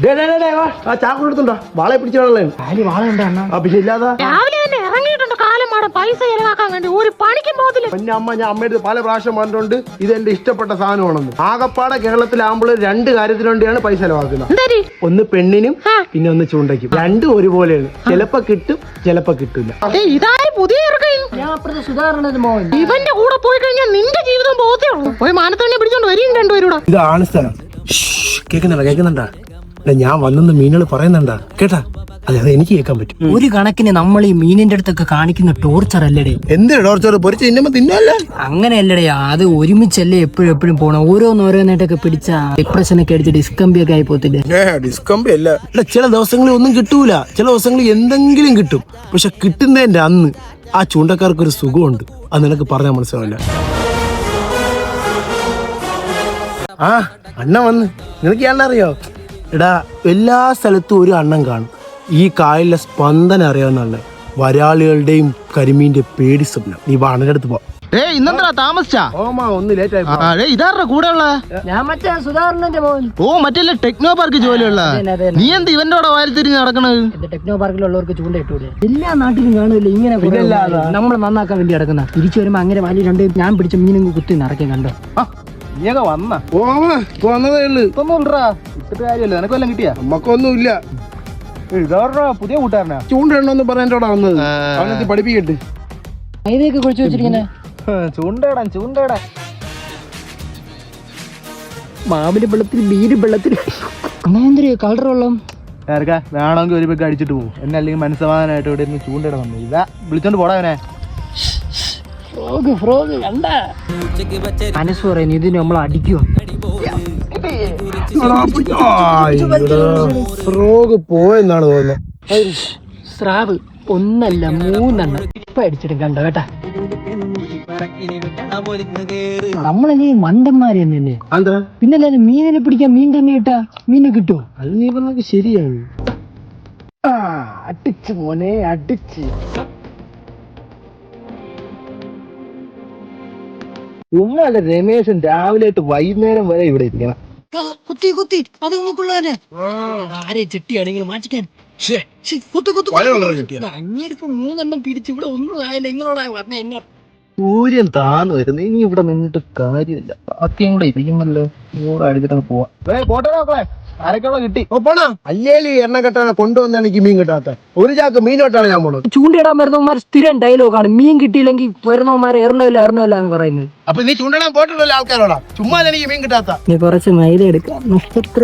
ആ ചാക്ക് എടുത്തുണ്ടോ വാളെ പിടിച്ചാണല്ലേ വാള ഉണ്ടാ പിന്നെ ഇല്ലാതാ രാവിലെ തന്നെ ഇറങ്ങിയിട്ടുണ്ട് കാലമാട പൈസ ചെലവാക്കാൻ വേണ്ടി ഒരു പണിക്കും പോകത്തില്ല. പിന്നെ അമ്മ ഞാൻ അമ്മയുടെ പല പ്രാവശ്യം പറഞ്ഞിട്ടുണ്ട് ഇത് എന്റെ ഇഷ്ടപ്പെട്ട സാധനമാണെന്ന്. ആകപ്പാടെ കേരളത്തിലാകുമ്പോൾ രണ്ട് കാര്യത്തിന് വേണ്ടിയാണ് പൈസ ചെലവാക്കുന്നത്. ഒന്ന് പെണ്ണിനും പിന്നെ ഒന്ന് ചൂണ്ടയ്ക്കും. രണ്ടും ഒരുപോലെയാണ്. ചിലപ്പോ കിട്ടും ചിലപ്പോ കിട്ടില്ല. ഇതാരും പുതിയ ഇവന്റെ കൂടെ പോയി കഴിഞ്ഞാൽ നിന്റെ ജീവിതം പോകത്തേ ഉള്ളൂ. പോയി മാനത്തന്നെ പിടിച്ചോണ്ട് വരും രണ്ടുപേരൂടെ. ഇതാണ് സ്ഥലം. കേൾക്കുന്നുണ്ടാ ഞാൻ വന്നെന്ന് മീനുകൾ പറയുന്നുണ്ടാ കേട്ടാ? അതെ എനിക്ക് കേൾക്കാൻ പറ്റും. ഒരു കണക്കിന് നമ്മൾ ഈ മീനിന്റെ അടുത്തൊക്കെ കാണിക്കുന്ന ടോർച്ചർ അല്ലടേ. എന്ത് ടോർച്ചർ? പൊരിച്ച് തിന്നുമ്പോ തിന്നല്ലേ? അങ്ങനെയല്ലടേ, അത് ഒരുമിച്ചല്ലേ എപ്പോഴും പോണം. ഓരോന്നോരോന്നായിട്ടൊക്കെ പിടിച്ച ഡിപ്രഷനൊക്കെ അടിച്ച് ഡിസ്കംബി ഒക്കെ ആയി പോത്തില്ലേ? ഡിസ്കംബി അല്ല. ചില ദിവസങ്ങളിൽ ഒന്നും കിട്ടൂല, ചില ദിവസങ്ങളിൽ എന്തെങ്കിലും കിട്ടും. പക്ഷെ കിട്ടുന്നതിന്റെ അന്ന് ആ ചൂണ്ടക്കാർക്ക് ഒരു സുഖമുണ്ട്. അത് നിനക്ക് പറഞ്ഞാൽ മനസ്സിലാവില്ല. ആ അണ്ണൻ വന്ന് നിനക്ക് ഞാൻ അറിയോ? എടാ എല്ലാ സ്ഥലത്തും ഒരു അണ്ണൻ കാണും. ഈ കായലിലെ സ്പന്ദനം അറിയാവുന്ന വരാളികളുടെയും കരിമീന്റെ പേടി സ്വപ്നം. നീ അണ്ണന്റെ അടുത്ത് പോ. ഇന്നെന്താ താമസിച്ചാ? ഒന്ന് ലേറ്റ് ആയി. ഇതാരുടെ കൂടെ ഉള്ള? ഞാൻ മറ്റേ സുധാകരന്റെ മോൻ. ഓ മറ്റേ ടെക്നോ പാർക്ക് ജോലിയുള്ള. നീ എന്ത് ഇവന്റെ കൂടെ വാരി തിരിഞ്ഞ് നടക്കണത്? ടെക്നോ പാർക്കിലുള്ളവർക്ക് ചൂണ്ട ഇട്ടൂടെ? എല്ലാ നാട്ടിലും കാണുമല്ലോ ഇങ്ങനെ. നമ്മൾ നന്നാക്കാൻ വേണ്ടി നടക്കുന്ന തിരിച്ചു വരുമ്പോ അങ്ങനെ വലിയ രണ്ട് ഞാൻ പിടിച്ച മീനും കുത്തി നിറയ്ക്കാൻ കണ്ടോ? നീയൊക്കെ വന്നതേ ഉള്ളു. ഇട്ടിട്ട് കാര്യമല്ല. നിനക്ക് വല്ലതും കിട്ടിയാ? നമ്മക്കൊന്നുമില്ല. ഇതാരുടെ പുതിയ കൂട്ടുകാരനാ? ചൂണ്ടെണ്ണോന്ന് പറയാൻ വന്നത്. അവനത് പഠിപ്പിക്കട്ടെ. ഇതൊക്കെ കുഴിച്ചു വെച്ചിരിക്കുന്നേ ചൂണ്ടയിടാൻ മാവില് വെള്ളത്തിൽ ബീര് വെള്ളത്തിൽ അങ്ങനെ കളർ വെള്ളം വേണമെങ്കിൽ ഒരു പേക്ക് അടിച്ചിട്ട് പോകും. എന്നെ അല്ലെങ്കിൽ മനസ്സമാധാനമായിട്ട് ഇവിടെ ഇരുന്ന് ചൂണ്ടയിടാൻ വന്നു. ഇതാ വിളിച്ചോണ്ട് പോടാവനെ. മനസ്സ് പറയുന്നു ഇതിന് നമ്മൾ അടിക്കുവോ? പോയെന്നാണ് തോന്നുന്നത്. സ്രാവ് ഒന്നല്ല മൂന്നെണ്ണം ഇപ്പൊ അടിച്ചിട്ട് കണ്ടോ കേട്ടാ? നമ്മളെ മണ്ടന്മാരെ തന്നെ. പിന്നല്ല മീനിനെ പിടിക്കാൻ മീൻ തന്നെ കിട്ടാ മീനെ കിട്ടുമോ? അത് നീ പറഞ്ഞ ശരിയാണ്. അടിച്ച് മോനെ അടിച്ച്. ഉമ്മല്ല രമേശൻ രാവിലെ ആയിട്ട് വൈകുന്നേരം വരെ ഇവിടെ ഇരിക്കണം. കുത്തി അത് നോക്കുള്ളേ ആരെ ചെട്ടിയാണെങ്കിൽ മാറ്റിക്കാൻ അങ്ങേരിപ്പോ മൂന്നെണ്ണം പിടിച്ച് ഇവിടെ ഒന്നും ആയില്ല. നിങ്ങളോടാ പറഞ്ഞ എന്നെ സൂര്യൻ താന്നു വരുന്നു. ഇനി ഇവിടെ നിന്നിട്ട് കാര്യമില്ല. ആദ്യം കൂടെ ഇരിക്കുമല്ലോ. അടിച്ചിട്ട് പോവാ. ആരൊക്കെയുള്ള കിട്ടി? അല്ലേലി എണ്ണ കെട്ടാണ് കൊണ്ടുവന്നാണ് എനിക്ക് മീൻ കിട്ടാത്ത. ഒരു ചാക്ക് മീനോട്ടാണ് ഞാൻ പോണത്. ചൂണ്ടയിടാൻ വരുന്നവന്മാർ സ്ഥിരം ഡയലോഗാണ്. മീൻ കിട്ടിയില്ലെങ്കിൽ വരുന്നവന്മാരെ എറണമില്ല എന്ന് പറയുന്നത്. അപ്പൊ നീ ചൂണ്ടിടാൻ പോയിട്ടുള്ള ആൾക്കാരോടാ ചുമ്മാ എനിക്ക് മീൻ കിട്ടാത്ത. നീ കുറച്ച് മൈദ എടുക്കാം. നക്ഷത്ര